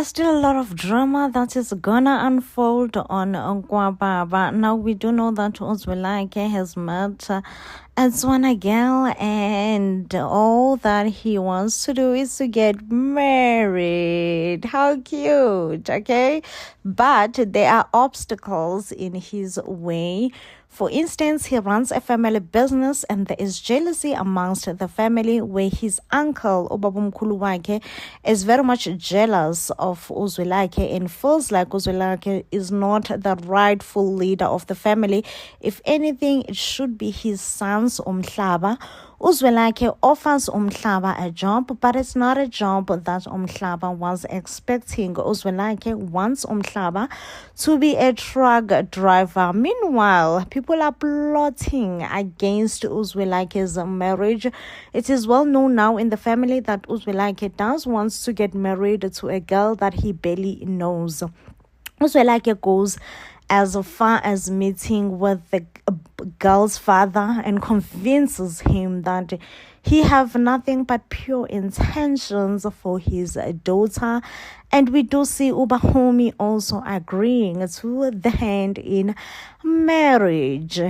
Still a lot of drama that is gonna unfold on Gwababa. Now we do know that Uzwelake has met Etswana girl, and all that he wants to do is to get married. How cute, okay? But there are obstacles in his way. For instance, he runs a family business and there is jealousy amongst the family where his uncle, Obabumkhulu wakhe, is very much jealous of Uzwelake and feels like Uzwelake is not the rightful leader of the family. If anything, it should be his son's Umhlaba. Uzwelake offers Umhlaba a job, but it's not a job that Umhlaba was expecting. Uzwelake wants Umhlaba to be a truck driver. Meanwhile, people are plotting against Uzwelake's marriage. It is well known now in the family that Uzwelake does want to get married to a girl that he barely knows. Uzwelake goes as far as meeting with the girl's father and convinces him that he have nothing but pure intentions for his daughter. And we do see Ubahomi also agreeing to the hand in marriage.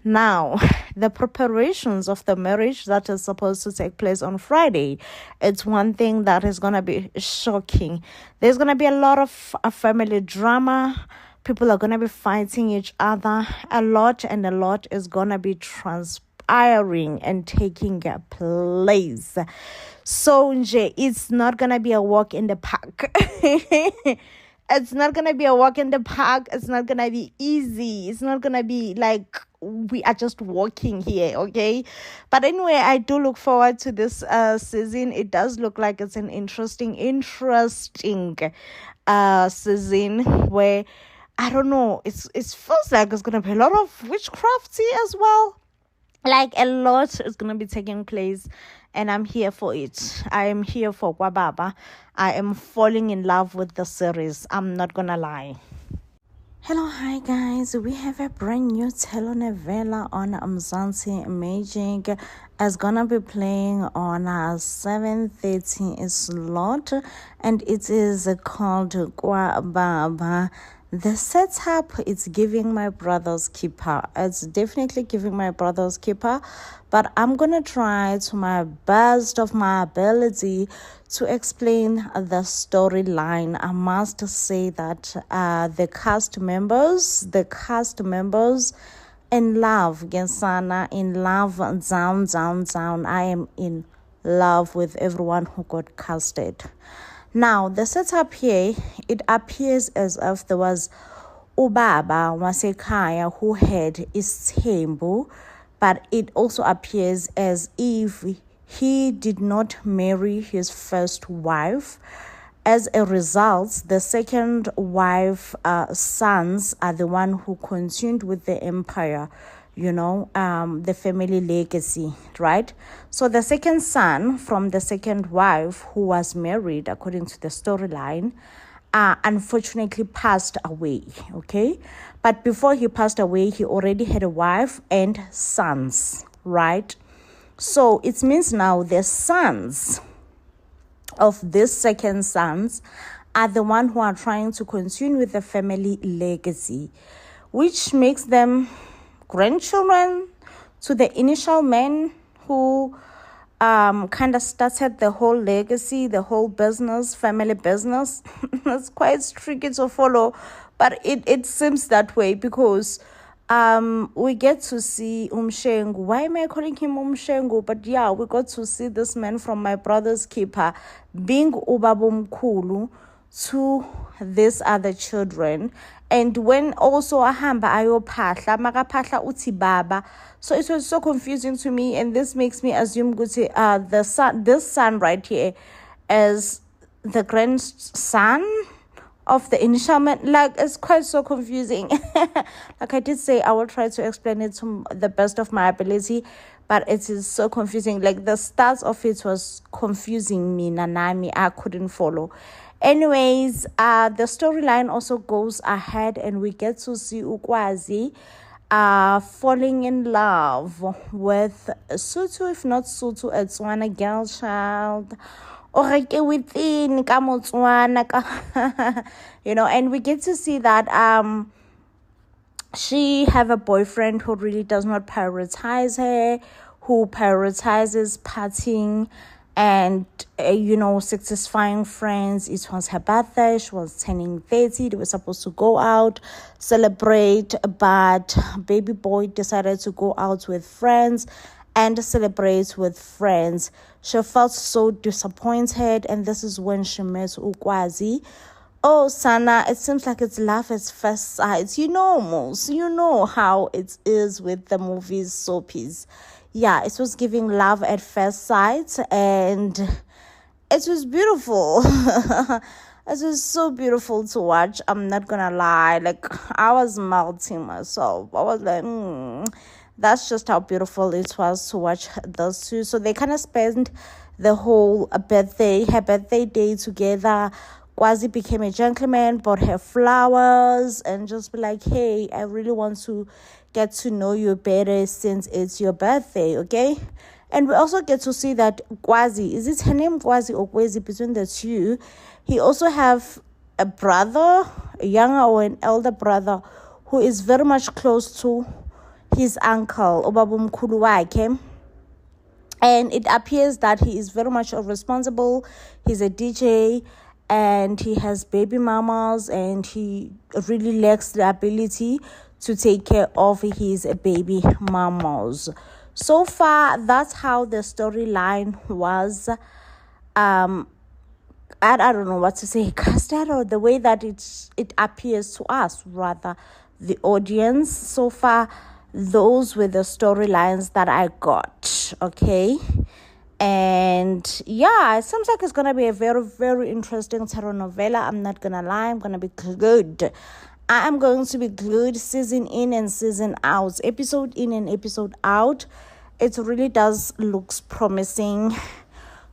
Now, the preparations of the marriage that is supposed to take place on Friday, it's one thing that is going to be shocking. There's going to be a lot of family drama. People are going to be fighting each other. A lot is going to be transpiring and taking place. So, it's not going to be a walk in the park. It's not going to be a walk in the park. It's not going to be easy. It's not going to be like we are just walking here, okay? But anyway, I do look forward to this season. It does look like it's an interesting season where, I don't know, it feels like it's going to be a lot of witchcrafty as well. Like a lot is going to be taking place, and I'm here for it. I am here for Gwababa. I am falling in love with the series. I'm not going to lie. Hello, hi guys. We have a brand new telenovela on Mzansi Magic. It's gonna be playing on a 7:30 slot, and it is called Gwababa. The setup is giving my brother's keeper. It's definitely giving my brother's keeper, but I'm gonna try to my best of my ability to explain the storyline. I must say that the cast members in love, Gensana, in love, down. I am in love with everyone who got casted. Now, the setup here, it appears as if there was Ubaba Wasekaya who had Isthembu, but it also appears as if he did not marry his first wife. As a result, the second wife sons are the one who continued with the empire, the family legacy, right? So the second son from the second wife who was married, according to the storyline, unfortunately passed away, okay? But before he passed away, he already had a wife and sons, right? So it means now the sons of these second sons are the one who are trying to continue with the family legacy, which makes them grandchildren to the initial men who kind of started the whole legacy, the whole business, family business. It's quite tricky to follow, but it seems that way because we get to see Umshengu. Why am I calling him Umshengu? But yeah, we got to see this man from my brother's keeper being Ubabumkhulu to these other children. And when also ahamba ayophahla makaphahla uthi baba, so it was so confusing to me, and this makes me assume this son right here is the grandson of the initial man. Like, it's quite so confusing. Like I did say, I will try to explain it to the best of my ability, but it is so confusing. Like, the start of it was confusing me, Nanami. I couldn't follow. Anyways, the storyline also goes ahead, and we get to see Ukwazi falling in love with Sutu, if not Sutu, a Tswana girl child within ka Motswana and we get to see that she have a boyfriend who really does not prioritize her, who prioritizes partying and satisfying friends. It was her birthday, she was turning 30, they were supposed to go out celebrate, but baby boy decided to go out with friends and celebrate with friends. She felt so disappointed, and this is when she met Ukwazi. Oh, Sana, it seems like it's love at first sight. You know how it is with the movies, soapies. Yeah, it was giving love at first sight, and it was beautiful. It was so beautiful to watch. I'm not gonna lie. Like, I was melting myself. I was like, that's just how beautiful it was to watch those two. So they kind of spent the whole her birthday day together. Kwazi became a gentleman, bought her flowers, and just be like, hey, I really want to get to know you better since it's your birthday, okay? And we also get to see that Kwazi, is it her name Kwazi or Kwezi, between the two, he also have a brother, a younger or an elder brother, who is very much close to his uncle, Obabu Mkhulu wakhe. And it appears that he is very much responsible. He's a DJ, and he has baby mamas, and he really lacks the ability to take care of his baby mamas. So far, that's how the storyline was. I don't know what to say, casted, or the way that it appears to us, rather, the audience. So far, those were the storylines that I got, okay? And yeah, it seems like it's gonna be a very, very interesting telenovela. I'm not gonna lie, I'm gonna be good. I am going to be glued season in and season out, episode in and episode out. It really does looks promising.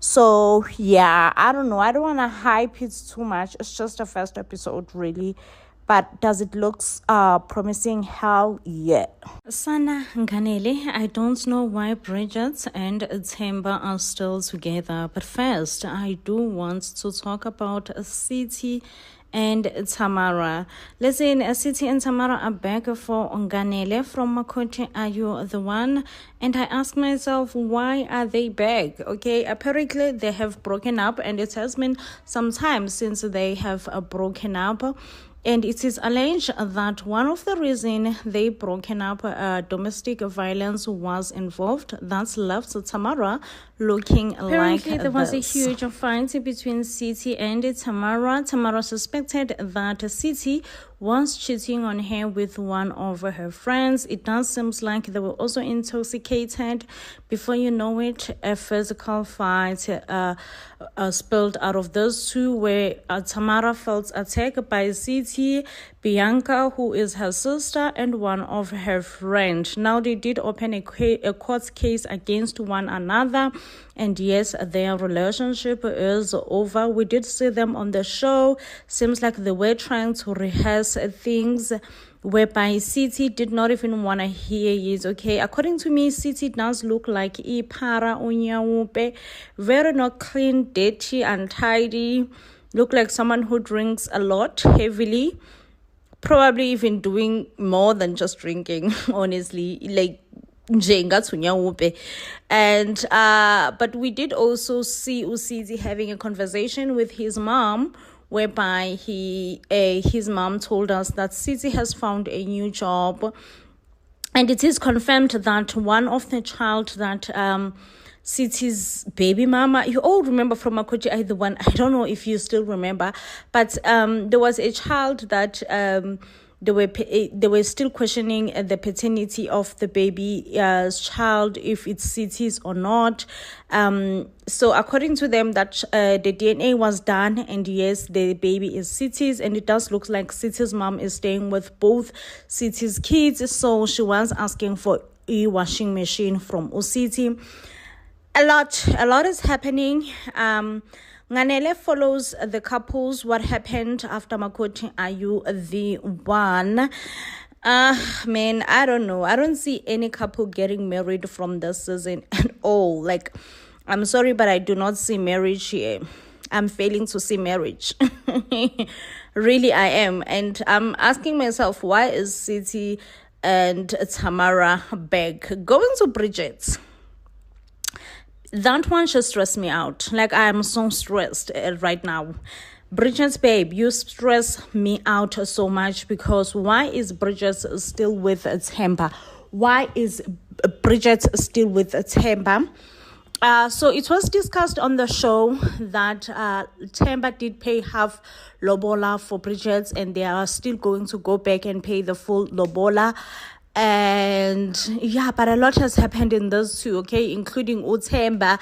So yeah, I don't know, I don't want to hype it too much. It's just the first episode, really. But does it looks promising? Hell yeah. Sana Nganele, I don't know why Bridget and Themba are still together. But first, I do want to talk about City and Tamara. Listen, City and Tamara are back for Nganele from Makoti. Are you the one? And I ask myself, why are they back? Okay, apparently they have broken up, and it has been some time since they have broken up. And it is alleged that one of the reasons they broken up, domestic violence was involved. That's left Tamara looking apparently like there was a huge fight between City and Tamara. Tamara suspected that City was cheating on her with one of her friends. It does seem like they were also intoxicated. Before you know it, a physical fight spilled out of those two, where Tamara felt attacked by City, Bianca, who is her sister, and one of her friends. Now they did open a court case against one another, and yes, their relationship is over. We did see them on the show. Seems like they were trying to rehearse things, whereby City did not even want to hear it, okay? According to me, City does look like Ipara Unyaupe, very not clean, dirty, untidy, look like someone who drinks a lot, heavily, probably even doing more than just drinking, honestly, like, and but we did also see Usizi having a conversation with his mom, whereby his mom told us that City has found a new job, and it is confirmed that one of the child that City's baby mama, you all remember from Makoti, I don't know if you still remember, but there was a child that they were still questioning the paternity of the baby's child, if it's City's or not. So according to them, that the DNA was done, and yes, the baby is City's, and it does look like City's mom is staying with both City's kids. So she was asking for a washing machine from City. A lot is happening. Nganele follows the couples. What happened after Makoti? Are you the one? Man, I don't know. I don't see any couple getting married from this season at all. Like, I'm sorry, but I do not see marriage here. I'm failing to see marriage. Really, I am. And I'm asking myself, why is City and Tamara back? Going to Bridget's. That one just stressed me out. Like, I am so stressed right now. Bridget's, babe, you stress me out so much, because why is Bridget still with Themba? Why is Bridget still with Themba? So it was discussed on the show that Themba did pay half lobola for Bridget, and they are still going to go back and pay the full lobola. And yeah, but a lot has happened in those two, okay, including Themba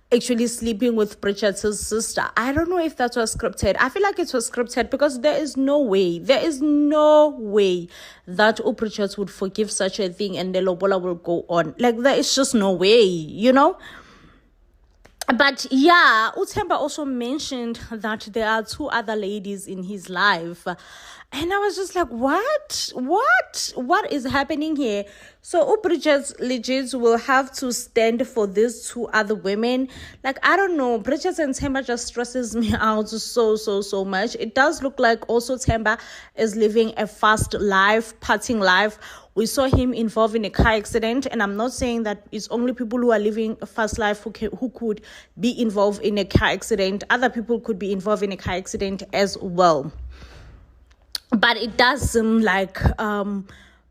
actually sleeping with Bridget's sister. I don't know if that was scripted. I feel like it was scripted, because there is no way that Bridget would forgive such a thing and the lobola will go on. Like, there is just no way, you know. But yeah, Themba also mentioned that there are two other ladies in his life. And I was just like, what is happening here? So Bridget legit will have to stand for these two other women. Like, I don't know, Bridget and Themba just stresses me out so much. It does look like also Themba is living a fast life, partying life. We saw him involved in a car accident, and I'm not saying that it's only people who are living a fast life who could be involved in a car accident. Other people could be involved in a car accident as well. But it does seem like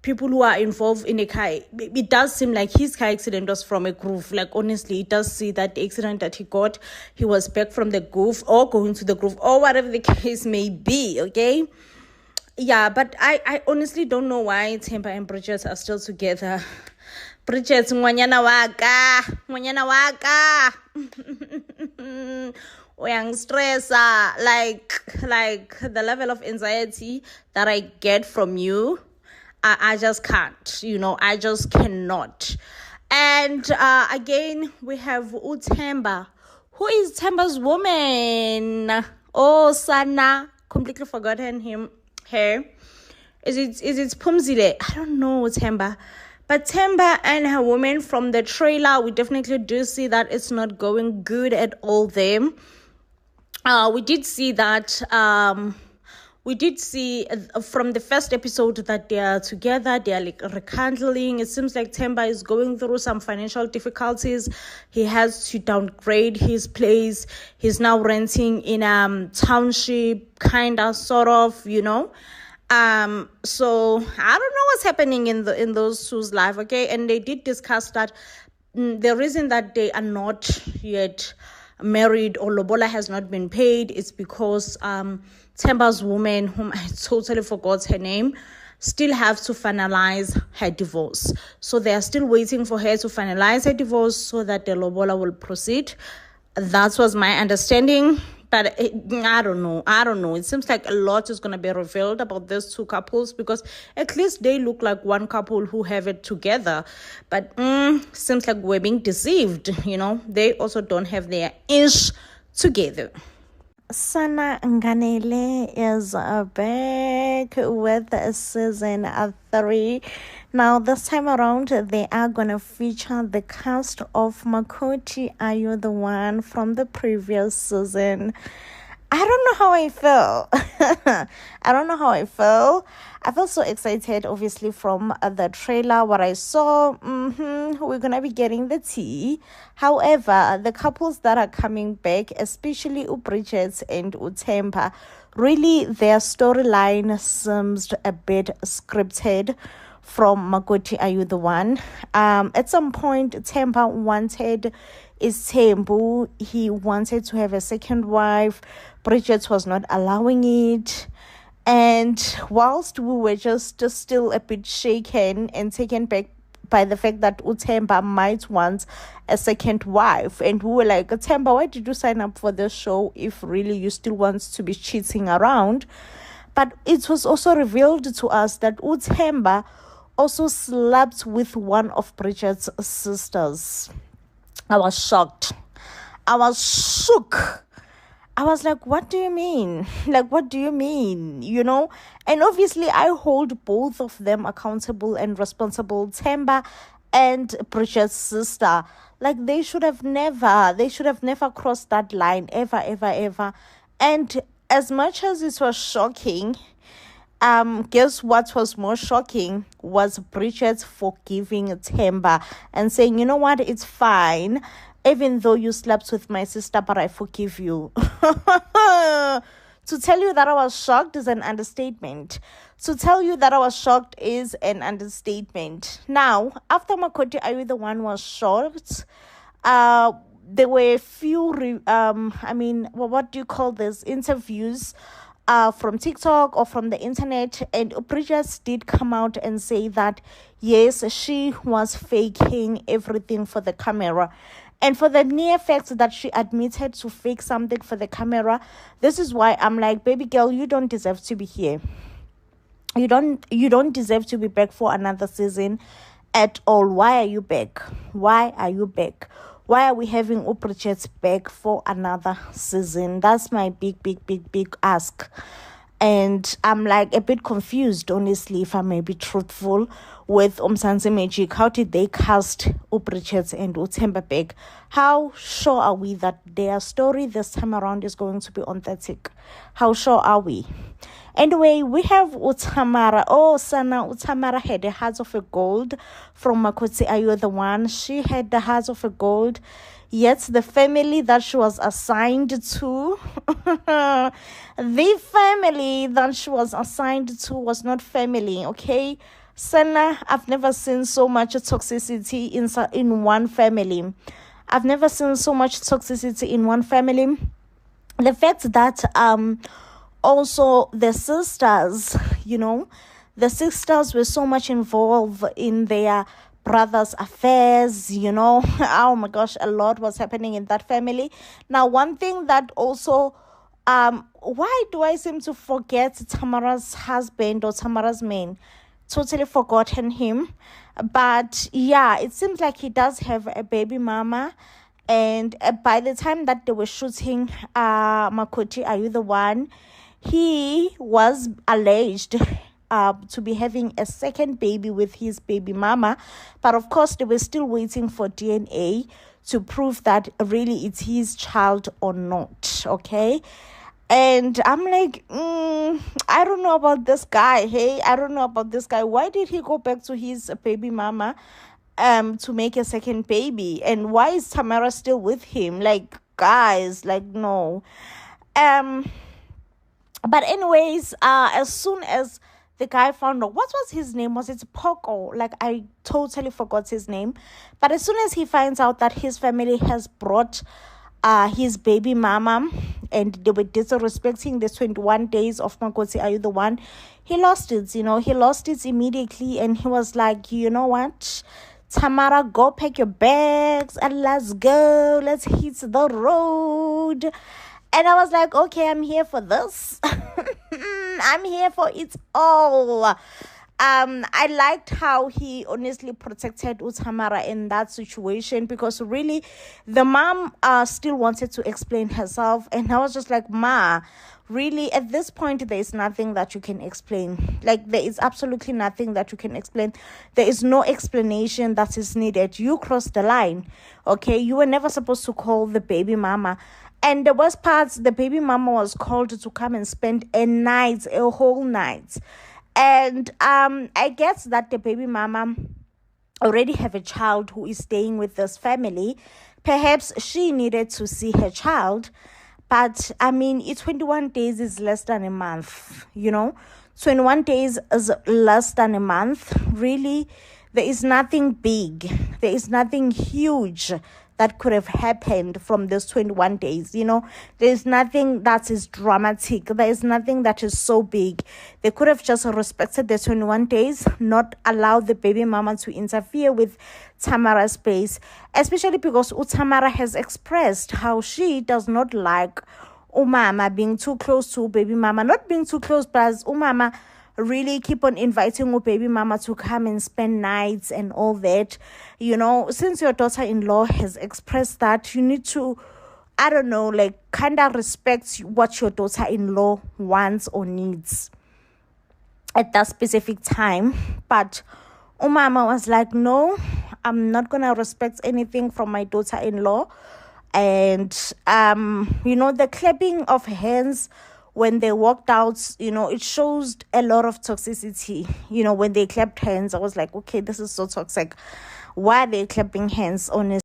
people who are involved in a car, it does seem like his car accident was from a groove. Like, honestly, it does see that the accident that he got, he was back from the groove or going to the groove or whatever the case may be, okay? Yeah, but I honestly don't know why Themba and Bridget are still together. Bridget, ngwanyana waka. Uyang stressa, like the level of anxiety that I get from you, I just can't, you know, I just cannot. And again, we have Themba. Who is Themba's woman? Oh, Sana, completely forgotten her. Is it Pumzile? I don't know, Themba. But Themba and her woman, from the trailer, we definitely do see that it's not going good at all there. We did see that from the first episode that they are together, they are like rekindling. It seems like Themba is going through some financial difficulties. He has to downgrade his place. He's now renting in township, kind of, sort of, you know. So I don't know what's happening in those two's life, okay? And they did discuss that the reason that they are not yet married or lobola has not been paid is because Themba's woman, whom I totally forgot her name, still have to finalize her divorce. So they are still waiting for her to finalize her divorce so that the lobola will proceed. That was my understanding. But I don't know. It seems like a lot is going to be revealed about these two couples, because at least they look like one couple who have it together. But seems like we're being deceived, you know. They also don't have their ish together. Sana Nganele is back with season 3. Now, this time around, they are going to feature the cast of Makoti Are You The One from the previous season. I don't know how I feel. I felt so excited, obviously, from the trailer. What I saw, we're going to be getting the tea. However, the couples that are coming back, especially Bridget and Themba, really their storyline seems a bit scripted from Makoti Are You The One. At some point, Themba wanted Thembu. He wanted to have a second wife. Bridget was not allowing it. And whilst we were just still a bit shaken and taken back by the fact that Themba might want a second wife, and we were like, Themba, why did you sign up for this show if really you still want to be cheating around? But it was also revealed to us that Themba also slept with one of Bridget's sisters. I was shocked. I was shook. I was like, what do you mean? Like, what do you mean? You know? And obviously, I hold both of them accountable and responsible. Themba and Bridget's sister. Like they should have never crossed that line, ever, ever, ever. And as much as it was shocking, guess what was more shocking was Bridget forgiving Themba and saying, you know what, it's fine, even though you slept with my sister, but I forgive you. To tell you that I was shocked is an understatement. To tell you that I was shocked is an understatement. Now, after Makoti Ayu the one was shocked, there were a few, what do you call this, interviews from TikTok or from the internet, and Bridget did come out and say that yes, she was faking everything for the camera. And for the near fact that she admitted to fake something for the camera, this is why I'm like, baby girl, you don't deserve to be here. You don't deserve to be back for another season at all. Why are you back? Why are you back? Why are we having Bridget back for another season? That's my big ask. And I'm like a bit confused, honestly, if I may be truthful, with Mzansi Magic. How did they cast Bridget and Themba back? How sure are we that their story this time around is going to be authentic? How sure are we? Anyway, we have Uthamara. Oh, Sana, Uthamara had the heart of a gold from Makoti Ayu the one. She had the heart of a gold. Yet the family that she was assigned to, was not family, okay? Sana, I've never seen so much toxicity in one family. I've never seen so much toxicity in one family. The fact that also the sisters, the sisters were so much involved in their brothers' affairs, oh my gosh, a lot was happening in that family. Now, one thing that also, why do I seem to forget Tamara's husband or Tamara's man? Totally forgotten him. But yeah, it seems like he does have a baby mama. And by the time that they were shooting Makoti Ayu the one, he was alleged to be having a second baby with his baby mama. But of course, they were still waiting for DNA to prove that really it's his child or not, okay? And I'm like, I don't know about this guy. Hey, I don't know about this guy. Why did he go back to his baby mama to make a second baby? And why is Tamara still with him? Like, guys, like, no. But anyways, as soon as the guy found out, what was his name? Was it Poco? Like, I totally forgot his name. But as soon as he finds out that his family has brought his baby mama and they were disrespecting the 21 days of Makoti Ayu the one, he lost it, he lost it immediately. And he was like, you know what, Tamara, go pack your bags and let's go. Let's hit the road. And I was like, okay, I'm here for this. I'm here for it all. I liked how he honestly protected Uthamara in that situation, because really the mom still wanted to explain herself, and I was just like, Ma, really at this point there is nothing that you can explain. Like, there is absolutely nothing that you can explain. There is no explanation that is needed. You crossed the line, okay? You were never supposed to call the baby mama. And the worst part, the baby mama was called to come and spend a whole night. And I guess that the baby mama already have a child who is staying with this family. Perhaps she needed to see her child. But, 21 days is less than a month, 21 days is less than a month. Really, there is nothing big. There is nothing huge that could have happened from those 21 days. There's nothing that is dramatic. There is nothing that is so big. They could have just respected the 21 days, not allow the baby mama to interfere with Tamara's space, especially because Tamara has expressed how she does not like Umama being too close to baby mama. Not being too close, but as Umama really keep on inviting your baby mama to come and spend nights and all that. Since your daughter-in-law has expressed that, you need to, kind of respect what your daughter-in-law wants or needs at that specific time. But Umama was like, no, I'm not gonna respect anything from my daughter-in-law. And the clapping of hands when they walked out, it shows a lot of toxicity. When they clapped hands, I was like, okay, this is so toxic. Why are they clapping hands on